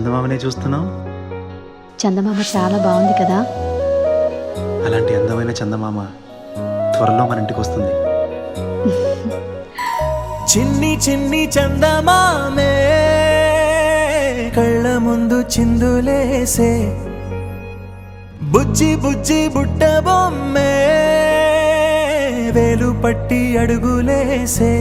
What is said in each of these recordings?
చందమామనే చూస్తున్నావు? చందమామ చాలా బాగుంది కదా. అలాంటి అందమైన చందమామ త్వరలో మన ఇంటికి వస్తుంది. చిన్ని చిన్ని చందమామే కళ్ళ ముందు చిందులేసే, బుజ్జి బుజ్జి బుట్ట బొమ్మే వేలు పట్టి అడుగులేసే,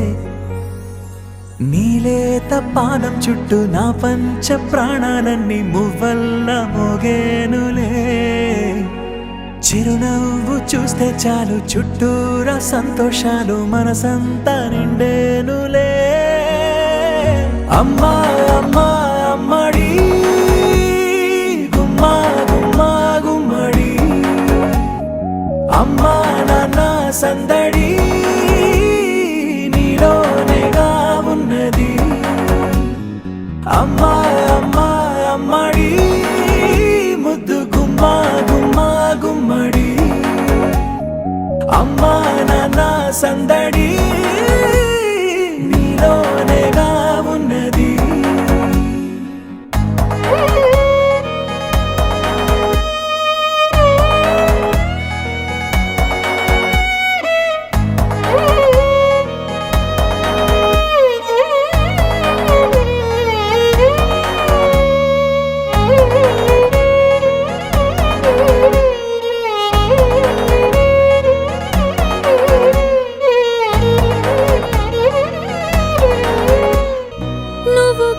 నీలేత పానం చుట్టూ నా పంచ ప్రాణాలన్నీ మువ్వల్ల మోగేనులే. చిరునవ్వు చూస్తే చాలు చుట్టూరా సంతోషాలు మనసంతా నిండేనులే. అమ్మా అమ్మా అమ్మడి గుమ్మా గుమ్మా గుమ్మడి, అమ్మా నాన్న సందడి నీలోనేగా ఉన్నది. అమ్మా అమ్మా అమ్మడి ముద్దు గుమ్మా గుమ్మా గుమ్మడి, అమ్మా నాన్న సందడి నీలోనేగా ఉన్నది.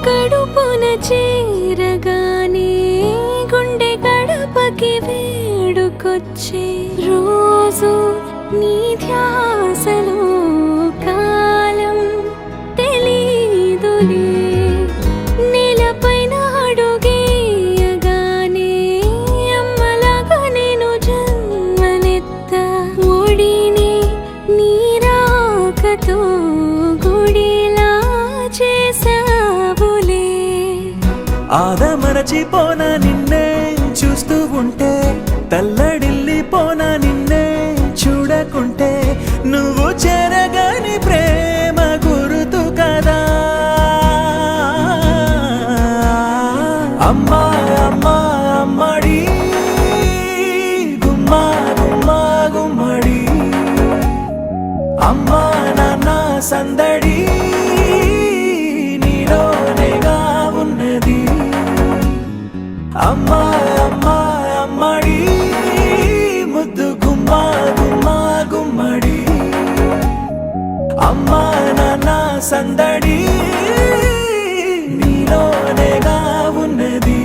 కడుపున చేరగానే గుండె గడపకి వేడుకొచ్చే రోజు నీ ధ్యాసలో కాలం తెలీదులే. నేలపైన అడుగేయగానే అమ్మలాగా నేను జన్మనెత్త, ఒడిని నీ రాకతో గుడిలా చేసా. ఆదమరచిపోనా నిన్నే చూస్తూ ఉంటే, తల్లడిల్లిపోనా నిన్నే చూడకుంటే, నువ్వు చెరగని ప్రేమ గురుతు కదా. అమ్మా అమ్మా అమ్మడి గుమ్మా గుమ్మా గుమ్మడి, అమ్మా నాన్న సందడి నీలోనేగా ఉన్నది. అమ్మా అమ్మా అమ్మడి ముద్దు గుమ్మా గుమ్మా గుమ్మడి, అమ్మా నాన్న సందడి నీలోనేగా ఉన్నది.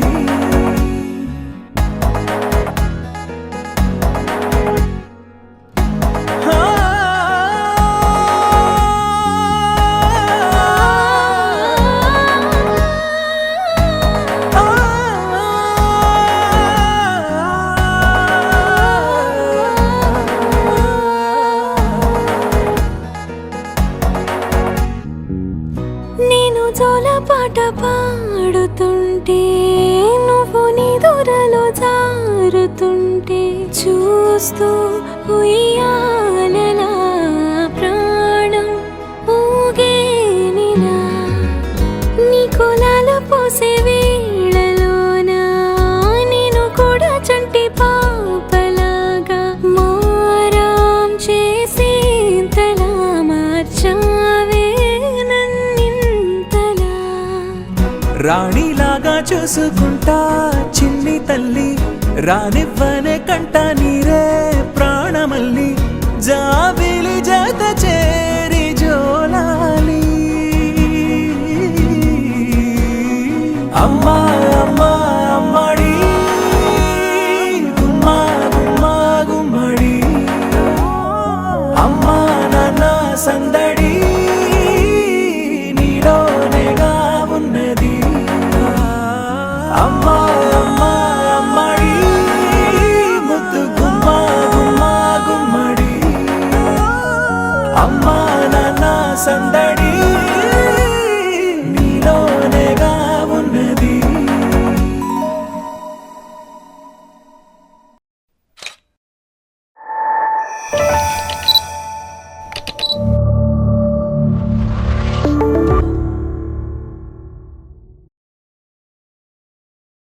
నేను జోలపాట పాడుతుంటే, నువ్వు నీ దూరలో జారుతుంటే, చూస్తూ ఉయ్యాలలా ప్రాణం ఊగేనిలా. నీ కులాల పోసే వేళలోన నేను కూడా చంటి పాపలాగా మారాం చేసేంతలా మార్చావే. రాణిలాగా చూసుకుంటా చిన్ని తల్లి, రానివ్వనే కంట నీరే ప్రాణమల్లి, జాబిలి జత చేరి జోలాలి. అమ్మా అమ్మా అమ్మడి గుమ్మా గుమ్మా గుమ్మడి, అమ్మా నాన్న సందడి నీలోనేగా ఉన్నది. అమ్మా అమ్మా అమ్మడి ముద్దు గుమ్మా గుమ్మా గుమ్మడి, అమ్మా నాన్న సందడి